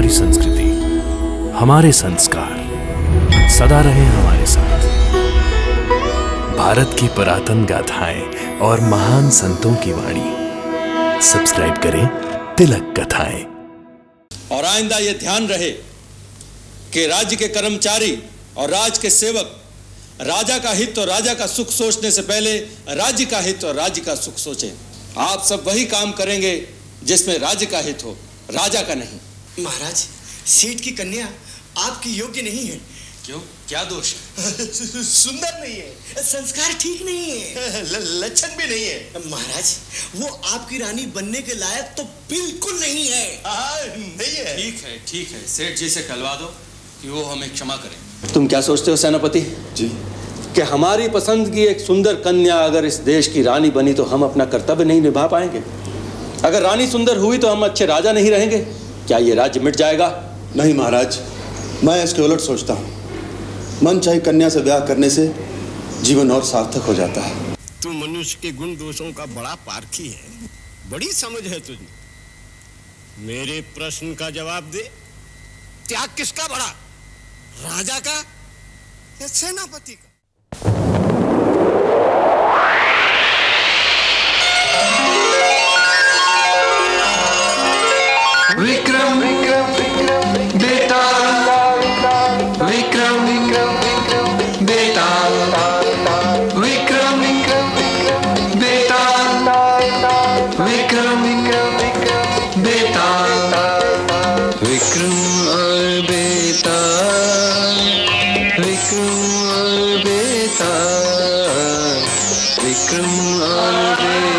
हमारी संस्कृति, हमारे संस्कार सदा रहे हमारे साथ। भारत की पुरातन गाथाएं और महान संतों की वाणी। सब्सक्राइब करें तिलक कथाएं। और आइंदा ये ध्यान रहे कि राज्य के कर्मचारी और राज के सेवक राजा का हित और राजा का सुख सोचने से पहले राज्य का हित और राज्य का सुख सोचें। आप सब वही काम करेंगे जिसमें राज्य का हित हो, राजा का नहीं। महाराज, सेठ की कन्या आपकी योग्य नहीं है। क्यों, क्या दोष है? सुंदर नहीं है, संस्कार ठीक नहीं है, लक्षण भी नहीं है। महाराज, वो आपकी रानी बनने के लायक तो बिल्कुल नहीं है। नहीं है। ठीक है, सेठ जी से कहलवा दो कि वो हमें क्षमा करें। तुम क्या सोचते हो सेनापति जी? कि हमारी पसंद की एक सुंदर कन्या अगर इस देश की रानी बनी तो हम अपना कर्तव्य नहीं निभा पाएंगे? अगर रानी सुंदर हुई तो हम अच्छे राजा नहीं रहेंगे? क्या ये राज्य मिट जाएगा? नहीं महाराज, मैं इसके उलट सोचता हूँ। मनचाही कन्या से ब्याह करने से जीवन और सार्थक हो जाता है। तू मनुष्य के गुण दोषों का बड़ा पारखी है, बड़ी समझ है तुझे। मेरे प्रश्न का जवाब दे, त्याग किसका बड़ा, राजा का या सेनापति का? विक्रम बेटा, विक्रम बेटा, विक्रम बेटा, विक्रम बेटा, विक्रम और बेटा, विक्रम और बेटा, विक्रम और बेटा, विक्रम और बेटा।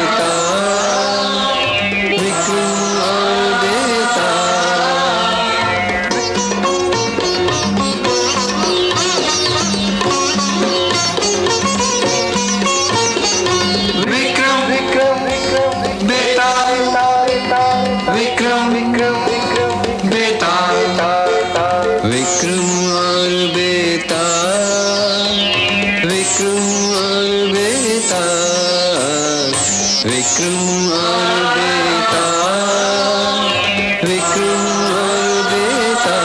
विक्रम बेटा, विक्रम बेटा, विक्रम और बेटा, विक्रम और बेटा, विक्रम और बेटा, विक्रम और बेटा।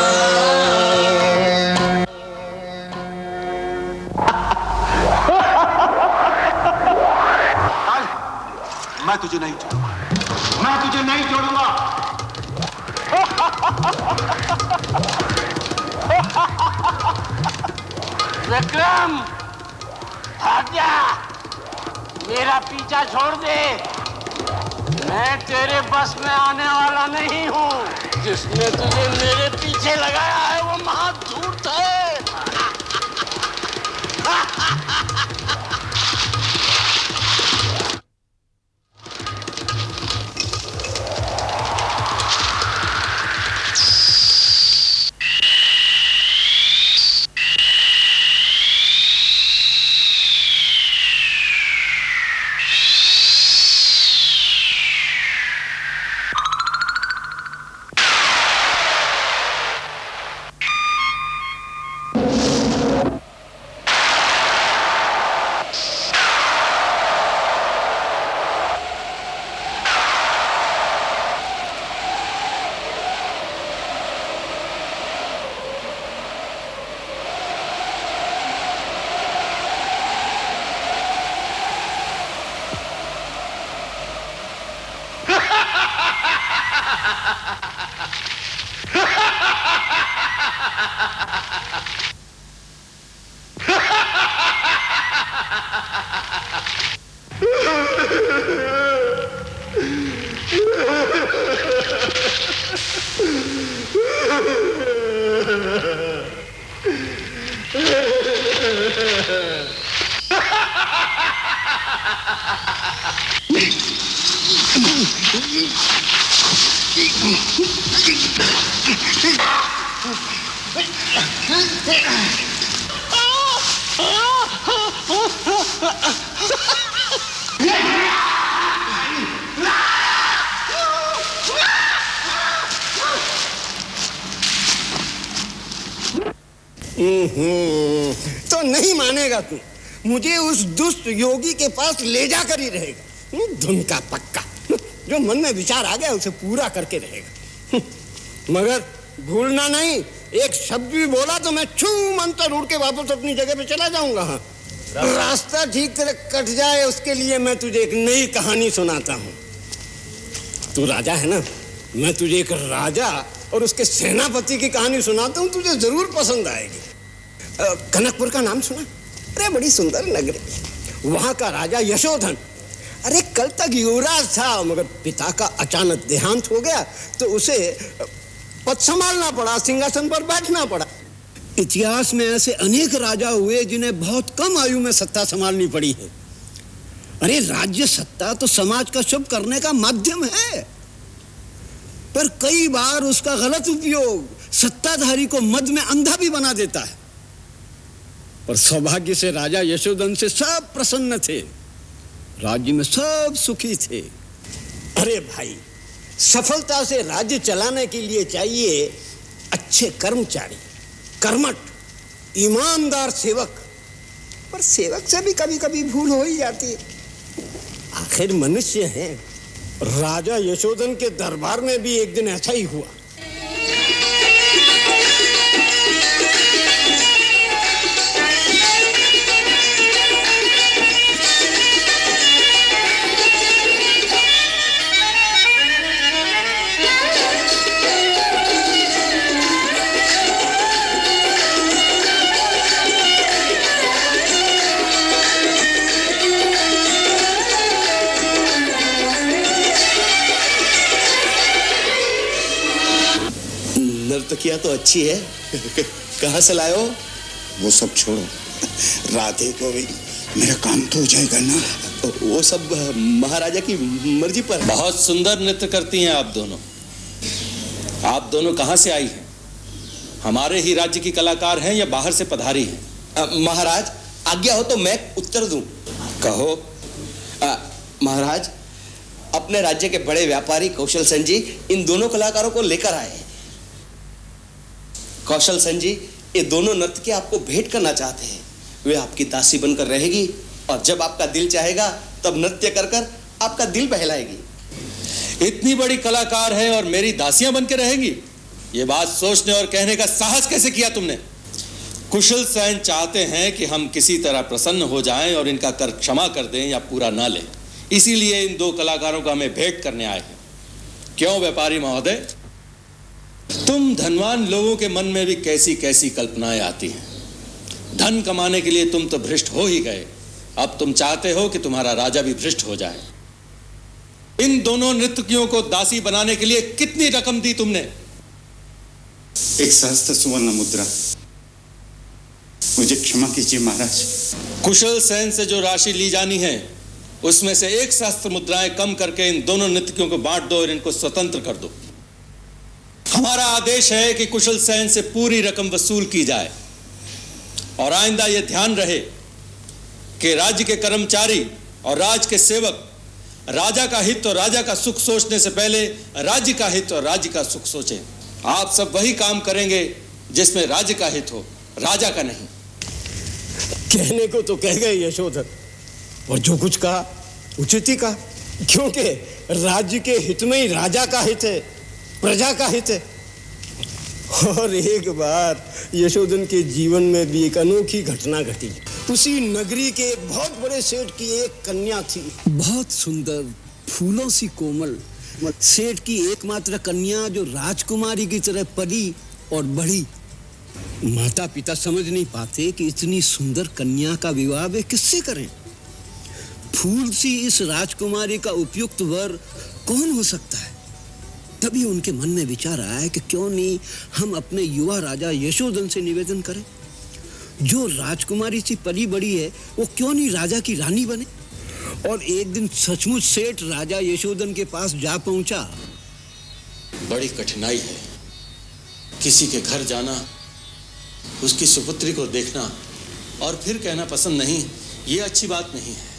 मैं तुझे नहीं छोड़ूंगा, मैं तुझे नहीं छोड़ूंगा। विक्रम, भाग जा, मेरा पीछा छोड़ दे। मैं तेरे बस में आने वाला नहीं हूँ। जिसने तुझे मेरे पीछे लगाया है वो महा धूर्त है। तो नहीं मानेगा तू, मुझे उस दुष्ट योगी के पास ले जाकर ही रहेगा। धुन का पक्का, जो मन में विचार आ गया उसे पूरा करके रहेगा। मगर भूलना नहीं, एक शब्द भी बोला तो मैं छू मंतर उड़ के वापस अपनी जगह पे चला जाऊंगा। हाँ, रास्ता ठीक तरह कट जाए उसके लिए मैं तुझे एक नई कहानी सुनाता हूँ। तू राजा है ना, मैं तुझे एक राजा और उसके सेनापति की कहानी सुनाता हूँ, तुझे जरूर पसंद आएगी। कनकपुर का नाम सुना? अरे बड़ी सुंदर नगरी, वहां का राजा यशोधन, अरे कल तक युवराज था, मगर पिता का अचानक देहांत हो गया तो उसे पद संभालना पड़ा, सिंहासन पर बैठना पड़ा। इतिहास में ऐसे अनेक राजा हुए जिन्हें बहुत कम आयु में सत्ता संभालनी पड़ी है। अरे राज्य सत्ता तो समाज का शुभ करने का माध्यम है, पर कई बार उसका गलत उपयोग सत्ताधारी को मद में अंधा भी बना देता है। पर सौभाग्य से राजा यशोधन से सब प्रसन्न थे, राज्य में सब सुखी थे। अरे भाई, सफलता से राज्य चलाने के लिए चाहिए अच्छे कर्मचारी, कर्मठ, ईमानदार सेवक। पर सेवक से भी कभी कभी भूल हो ही जाती है, आखिर मनुष्य हैं। राजा यशोधन के दरबार में भी एक दिन ऐसा ही हुआ। नर्तकिया तो अच्छी है, कहाँ से लाए हो? वो सब छोड़ो, राधे को भी मेरा काम तो हो जाएगा ना? वो सब महाराजा की मर्जी पर। बहुत सुंदर नृत्य करती हैं आप दोनों। आप दोनों कहाँ से आई हैं? हमारे ही राज्य की कलाकार हैं या बाहर से पधारी हैं? महाराज, आज्ञा हो तो मैं उत्तर दूं। कहो। महाराज, अपने राज्य के बड़े व्यापारी कौशल सेन जी इन दोनों कलाकारों को लेकर आए हैं। कौशल सेन जी, ये दोनों नर्तकी आपको भेंट करना चाहते हैं। वे आपकी दासी बनकर रहेगी और जब आपका दिल चाहेगा तब नृत्य कर कर आपका दिल बहलाएगी। इतनी बड़ी कलाकार है और मेरी दासियां बन के रहेगी? ये बात सोचने और कहने का साहस कैसे किया तुमने? कुशल सेन चाहते हैं कि हम किसी तरह प्रसन्न हो जाएं और इनका कर क्षमा कर दें या पूरा ना लें, इसीलिए इन दो कलाकारों का हमें भेंट करने आए हैं। क्यों व्यापारी महोदय, तुम धनवान लोगों के मन में भी कैसी कैसी कल्पनाएं आती हैं। धन कमाने के लिए तुम तो भ्रष्ट हो ही गए, अब तुम चाहते हो कि तुम्हारा राजा भी भ्रष्ट हो जाए। इन दोनों नर्तकियों को दासी बनाने के लिए कितनी रकम दी तुमने? 1 सहस्त्र सुवर्ण मुद्रा। मुझे क्षमा कीजिए महाराज। कुशल सेन से जो राशि ली जानी है उसमें से 1 सहस्त्र मुद्राएं कम करके इन दोनों नर्तकियों को बांट दो और इनको स्वतंत्र कर दो। हमारा आदेश है कि कुशल सेन से पूरी रकम वसूल की जाए और आइंदा यह ध्यान रहे कि राज्य के कर्मचारी और राज के सेवक राजा का हित और राजा का सुख सोचने से पहले राज्य का हित और राज्य का सुख सोचें। आप सब वही काम करेंगे जिसमें राज्य का हित हो, राजा का नहीं। कहने को तो कह गए यशोधन, और जो कुछ कहा उचित ही कहा, क्योंकि राज्य के हित में ही राजा का हित है, प्रजा का हित है। और एक बार यशोधन के जीवन में भी एक अनोखी घटना घटी। उसी नगरी के एक बहुत बड़े सेठ की एक कन्या थी, बहुत सुंदर, फूलों सी कोमल। सेठ की एकमात्र कन्या जो राजकुमारी की तरह पली और बढ़ी। माता पिता समझ नहीं पाते कि इतनी सुंदर कन्या का विवाह वे किससे करें। फूल सी इस राजकुमारी का उपयुक्त वर कौन हो सकता है? तभी उनके मन में विचार आया कि क्यों नहीं हम अपने युवा राजा यशोधन से निवेदन करें, जो राजकुमारी सी पली बड़ी है वो क्यों नहीं राजा की रानी बने। और एक दिन सचमुच सेठ राजा यशोधन के पास जा पहुंचा। बड़ी कठिनाई है, किसी के घर जाना, उसकी सुपुत्री को देखना और फिर कहना पसंद नहीं, ये अच्छी बात नहीं है।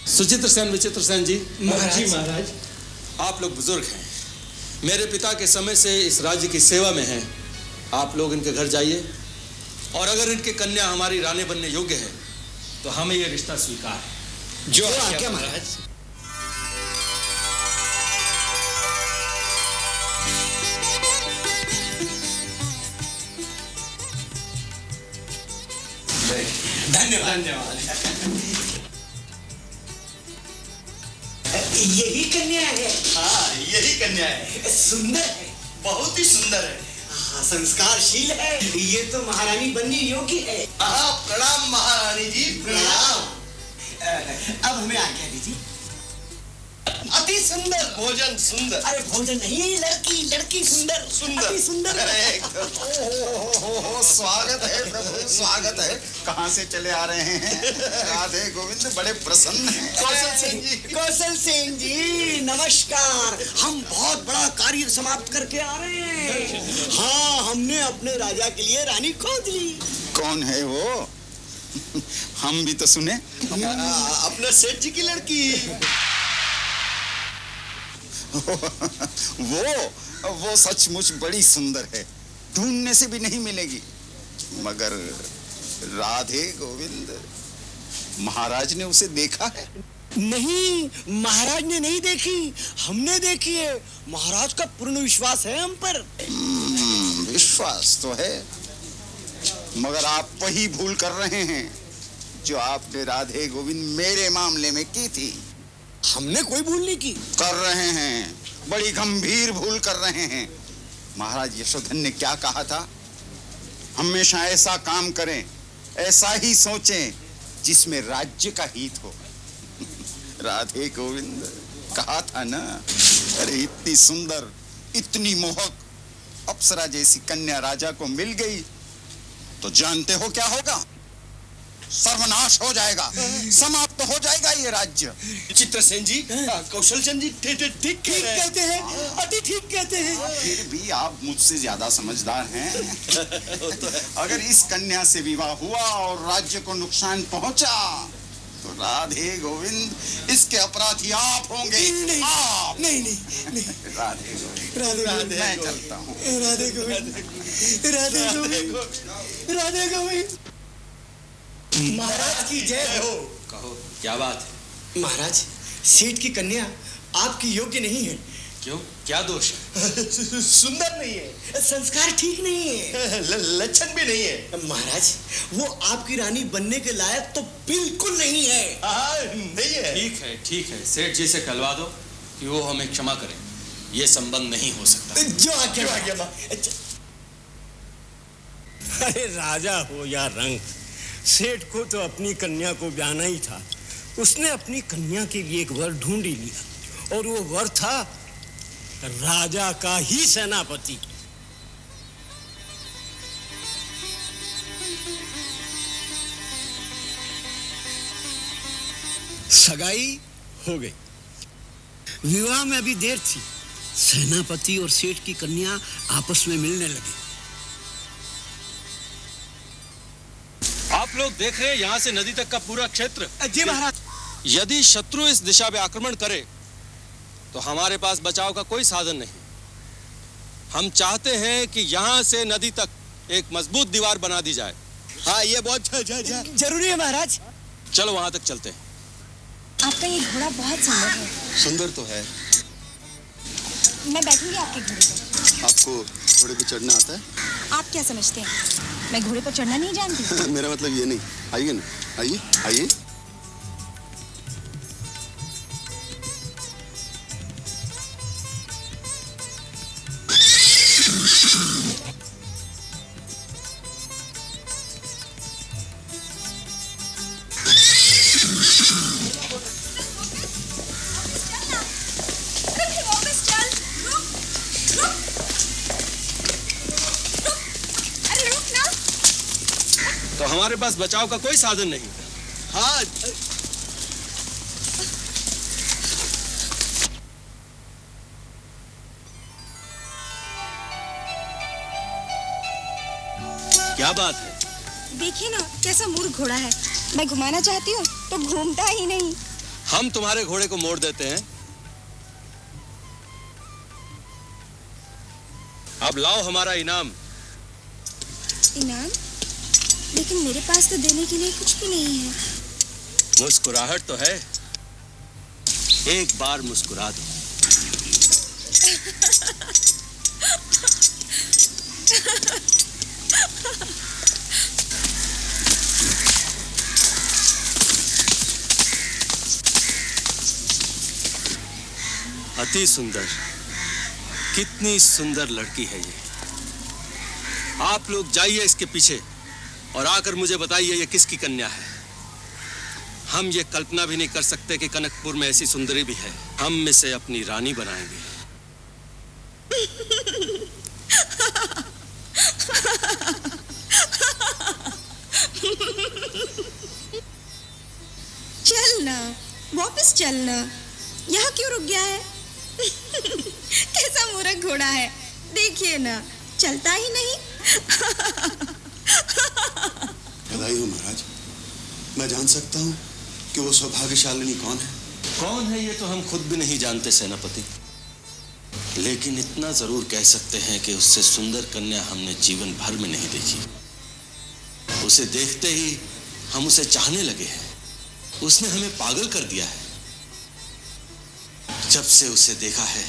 सुचित्र सेन, विचित्र सेन जी। महाराज, आप लोग बुजुर्ग हैं, मेरे पिता के समय से इस राज्य की सेवा में हैं। आप लोग इनके घर जाइए और अगर इनकी कन्या हमारी रानी बनने योग्य है तो हमें यह रिश्ता स्वीकार है। जो आज्ञा महाराज। यही कन्या है। हाँ, यही कन्या है। सुंदर है, बहुत ही सुंदर है। हाँ, संस्कारशील है। ये तो महारानी बनने योग्य है। हाँ, प्रणाम महारानी जी, प्रणाम। अब हमें आज्ञा दीजिए। अति सुंदर भोजन, सुंदर। अरे भोजन नहीं, लड़की लड़की सुंदर सुंदर, अति सुंदर। स्वागत है प्रभु, स्वागत है। कहाँ से चले आ रहे हैं? राधे गोविंद बड़े प्रसन्न हैं। कौशल सिंह जी नमस्कार। हम बहुत बड़ा कार्य समाप्त करके आ रहे हैं। हाँ, हमने अपने राजा के लिए रानी खोज ली। कौन है वो? हम भी तो सुने। अपने सेठ जी की लड़की। वो सचमुच बड़ी सुंदर है, ढूंढने से भी नहीं मिलेगी। मगर राधे गोविंद, महाराज ने उसे देखा है? नहीं, महाराज ने नहीं देखी, हमने देखी है। महाराज का पूर्ण विश्वास है हम पर। विश्वास तो है, मगर आप वही भूल कर रहे हैं जो आपने राधे गोविंद मेरे मामले में की थी। हमने कोई भूल नहीं की। कर रहे हैं, बड़ी गंभीर भूल कर रहे हैं। महाराज यशोधन ने क्या कहा था? हमेशा ऐसा काम करें, ऐसा ही सोचें जिसमें राज्य का हित हो। राधे गोविंद कहा था ना। अरे इतनी सुंदर, इतनी मोहक अप्सरा जैसी कन्या राजा को मिल गई तो जानते हो क्या होगा? सर्वनाश हो जाएगा, समाप्त हो जाएगा ये राज्य। चित्रसेन जी, कौशल चंद जी ठीक कहते हैं, अति ठीक कहते हैं। फिर भी आप मुझसे ज्यादा समझदार हैं। अगर इस कन्या से विवाह हुआ और राज्य को नुकसान पहुंचा तो राधे गोविंद इसके अपराधी आप होंगे। नहीं, आप। नहीं। राधे गोविंद, राधे मैं चलता हूँ। राधे गोविंद, राधे गोविंद, राधे गोविंद। महाराज की जय हो। कहो, क्या बात है? महाराज, सेठ की कन्या आपकी योग्य नहीं है। क्यों, क्या दोष है? सुंदर नहीं है, संस्कार ठीक नहीं है, लक्षण भी नहीं है। महाराज वो आपकी रानी बनने के लायक तो बिल्कुल नहीं है। हाँ, नहीं है। ठीक है, सेठ जी से कहलवा दो कि वो हमें क्षमा करें। ये संबंध नहीं हो सकता। जो आज्ञा मां। अरे राजा हो या रंग, सेठ को तो अपनी कन्या को ब्याना ही था। उसने अपनी कन्या के लिए एक वर ढूंढ ही लिया और वो वर था राजा का ही सेनापति। सगाई हो गई, विवाह में अभी देर थी। सेनापति और सेठ की कन्या आपस में मिलने लगे। आप लोग देख रहे हैं यहाँ से नदी तक का पूरा क्षेत्र। जी महाराज। यदि शत्रु इस दिशा में आक्रमण करे तो हमारे पास बचाव का कोई साधन नहीं। हम चाहते हैं कि यहाँ से नदी तक एक मजबूत दीवार बना दी जाए। हाँ, ये बहुत जरूरी है महाराज। चलो वहां तक चलते हैं। आपका ये घोड़ा बहुत सुंदर है। सुंदर तो है। मैं बैठूंगी आपके घोड़े पर। आपको घोड़े पे चढ़ना आता है? आप क्या समझते हैं मैं घोड़े पर चढ़ना नहीं जानती? मेरा मतलब ये नहीं। आइए ना, आइए आइए। तो हमारे पास बचाव का कोई साधन नहीं। हाँ, क्या बात है? देखिए ना कैसा मूर्ख घोड़ा है। मैं घुमाना चाहती हूँ तो घूमता ही नहीं। हम तुम्हारे घोड़े को मोड़ देते हैं। अब लाओ हमारा इनाम। इनाम? लेकिन मेरे पास तो देने के लिए कुछ भी नहीं है। मुस्कुराहट तो है, एक बार मुस्कुरा दो। कितनी सुंदर लड़की है ये। आप लोग जाइए इसके पीछे और आकर मुझे बताइए ये किसकी कन्या है। हम ये कल्पना भी नहीं कर सकते कि कनकपुर में ऐसी सुंदरी भी है। हम इसे अपनी रानी बनाएंगे। चलना, वापस चलना। यहाँ क्यों रुक गया है? कैसा मूर्ख घोड़ा है, देखिए ना, चलता ही नहीं। बधाई हो महाराज। मैं जान सकता हूँ कि वो सौभाग्यशालिनी कौन है? कौन है ये तो हम खुद भी नहीं जानते सेनापति, लेकिन इतना जरूर कह सकते हैं कि उससे सुंदर कन्या हमने जीवन भर में नहीं देखी। उसे देखते ही हम उसे चाहने लगे हैं। उसने हमें पागल कर दिया है। जब से उसे देखा है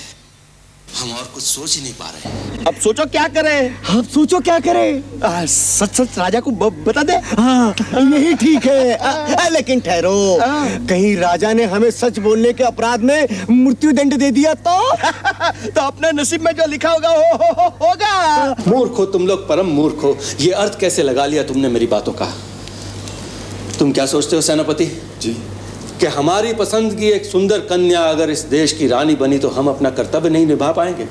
हम और कुछ सोच ही नहीं पा रहे। अब सोचो क्या करें? अब सोचो क्या करें? सच सच राजा को बता दे। हाँ, यही ठीक है। लेकिन ठहरो, कहीं राजा ने हमें सच बोलने के अपराध में मृत्यु दंड दे दिया तो अपने नसीब में जो लिखा होगा होगा। मूर्ख हो तुम लोग, परम मूर्ख हो। ये अर्थ कैसे लगा लिया तुमने मेरी बातों का? तुम क्या सोचते हो सेनापति जी कि हमारी पसंद की एक सुंदर कन्या अगर इस देश की रानी बनी तो हम अपना कर्तव्य नहीं निभा पाएंगे?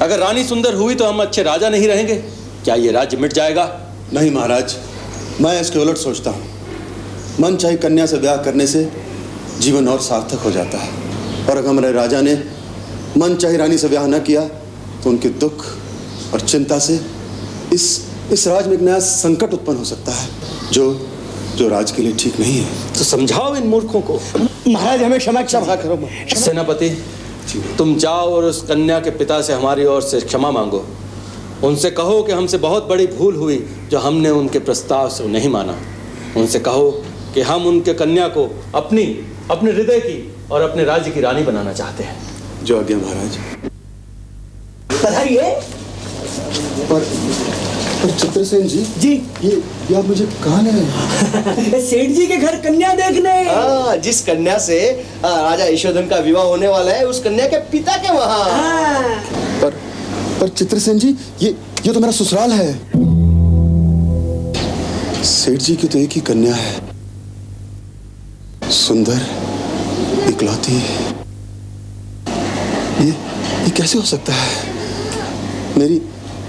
अगर रानी सुंदर हुई तो हम अच्छे राजा नहीं रहेंगे? क्या ये राज्य मिट जाएगा? नहीं महाराज, मैं इसके उलट सोचता हूँ। मनचाही कन्या से ब्याह करने से जीवन और सार्थक हो जाता है। और अगर हमारे राजा ने मनचाही रानी से ब्याह न किया तो उनके दुख और चिंता से इस राज में एक नया संकट उत्पन्न हो सकता है जो राज के लिए ठीक नहीं है। तो समझाओ इन मूर्खों को। महाराज हमें क्षमा करो। सेनापति, तुम जाओ और उस कन्या के पिता से हमारी ओर से क्षमा मांगो। उनसे कहो कि हमसे बहुत बड़ी भूल हुई जो हमने उनके प्रस्ताव से नहीं माना। उनसे कहो कि हम उनके कन्या को अपने हृदय की और अपने राज्य की रानी बनाना चाहते हैं। जो आज्ञा महाराज। बधाई है। पर चित्रसेन जी ये आप मुझे कहाँ ले आए? सेठ जी के घर कन्या देखने। जिस कन्या से राजा यशोधन का विवाह होने वाला है, उस कन्या के पिता के वहाँ। पर चित्रसेन जी ये तो मेरा ससुराल है। सेठ जी की तो एक ही कन्या है, सुंदर, इकलौती। ये कैसे हो सकता है?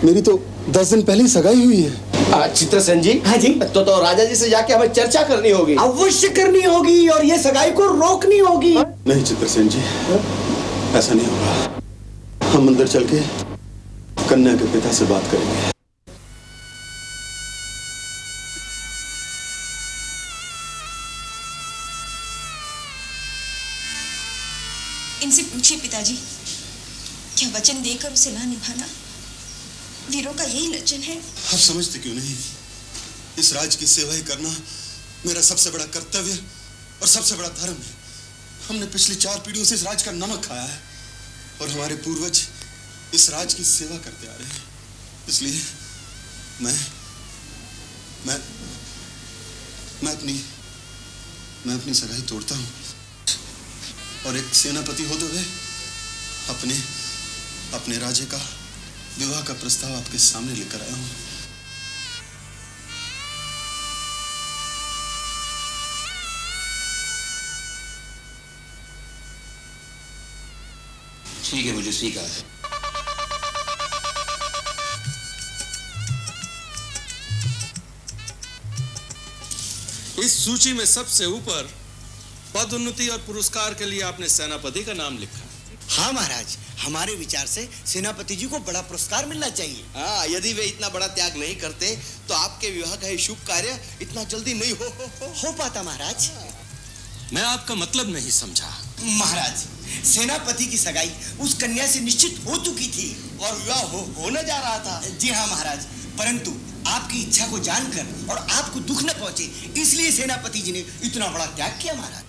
मेरी तो 10 दिन पहले ही सगाई हुई है। चित्रसेन जी। हाँ जी। तो राजा जी से जाके हमें चर्चा करनी होगी। अवश्य करनी होगी और ये सगाई को रोकनी होगी। नहीं चित्रसेन जी, ऐसा नहीं होगा। हम अंदर चल के कन्या के पिता से बात करेंगे। इनसे पूछिए पिताजी, क्या वचन देकर उसे ना निभाना वीरों का यही लक्षण है? आप समझते क्यों नहीं? इस राज की सेवा ही करना मेरा सबसे बड़ा कर्तव्य और सबसे बड़ा धर्म है। हमने पिछली 4 पीढ़ियों से इस राज का नमक खाया है और हमारे पूर्वज इस राज की सेवा करते आ रहे हैं। इसलिए मैं अपनी सगाई तोड़ता हूँ और एक सेनापति होते हुए अपने राज्य का विवाह का प्रस्ताव आपके सामने लेकर आया हूँ। ठीक है, मुझे स्वीकार है। इस सूची में सबसे ऊपर पदोन्नति और पुरस्कार के लिए आपने सेनापति का नाम लिखा। हाँ महाराज, हमारे विचार से सेनापति जी को बड़ा पुरस्कार मिलना चाहिए। हाँ, यदि वे इतना बड़ा त्याग नहीं करते तो आपके विवाह का ये शुभ कार्य इतना जल्दी नहीं हो पाता महाराज। मैं आपका मतलब नहीं समझा। महाराज, सेनापति की सगाई उस कन्या से निश्चित हो चुकी थी और विवाह होने जा रहा था। जी हाँ महाराज, परंतु आपकी इच्छा को जानकर और आपको दुख न पहुंचे इसलिए सेनापति जी ने इतना बड़ा त्याग किया महाराज।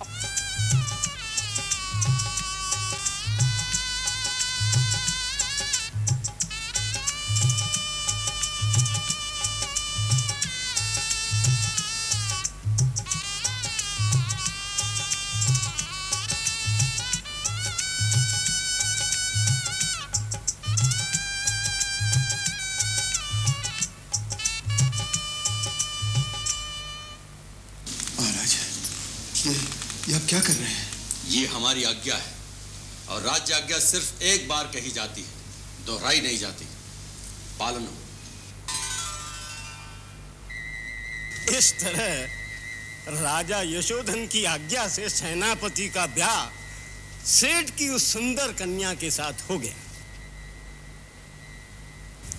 क्या कर रहे हैं? ये हमारी आज्ञा है और राज्य आज्ञा सिर्फ एक बार कही जाती है, दोहराई नहीं जाती। पालन हो। इस तरह राजा यशोधन की आज्ञा से सेनापति का ब्याह सेठ की उस सुंदर कन्या के साथ हो गया।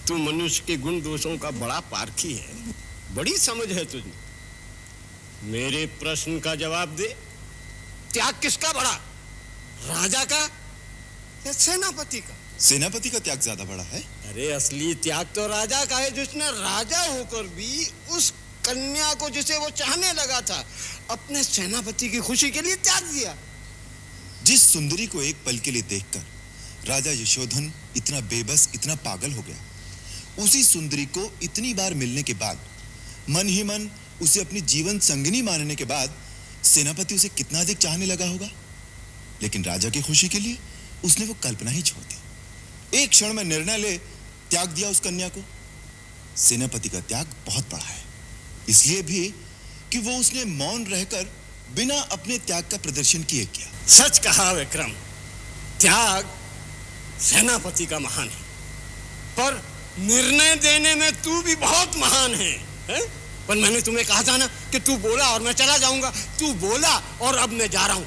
तू मनुष्य के गुण दोषों का बड़ा पारखी है, बड़ी समझ है तुझे। मेरे प्रश्न का जवाब दे, त्याग किसका बड़ा, राजा का या सेनापति का? सेनापति का त्याग ज्यादा बड़ा है। अरे असली त्याग तो राजा का है, जिसने राजा होकर भी उस कन्या को जिसे वो चाहने लगा था अपने सेनापति की खुशी के लिए त्याग दिया। जिस सुंदरी को एक पल के लिए देखकर राजा यशोधन इतना बेबस, इतना पागल हो गया, उसी सुंदरी को इतनी बार मिलने के बाद, मन ही मन उसे अपनी जीवन संगिनी मानने के बाद सेनापति उसे कितना अधिक चाहने लगा होगा। लेकिन राजा की खुशी के लिए उसने वो कल्पना ही छोड़ दी। एक क्षण में निर्णय ले त्याग दिया उस कन्या को। सेनापति का त्याग बहुत बड़ा है, इसलिए भी कि वो उसने मौन रहकर बिना अपने त्याग का प्रदर्शन किए किया। सच कहा विक्रम, त्याग सेनापति का महान है, पर निर्णय देने में तू भी बहुत महान है, है? पर मैंने तुम्हें कहा था ना कि तू बोला और मैं चला जाऊंगा। तू बोला और अब मैं जा रहा हूं।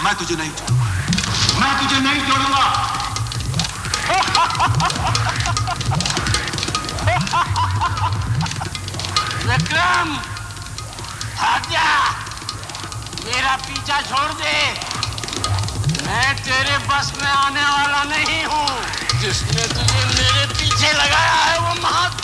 मैं तुझे नहीं छोड़ूंगा, मैं तुझे नहीं छोड़ूंगा। विक्रम, भाग जा, मेरा पीछा छोड़ दे। मैं तेरे बस में आने वाला नहीं हूँ। जिसने तुझे मेरे पीछे लगाया है वो महान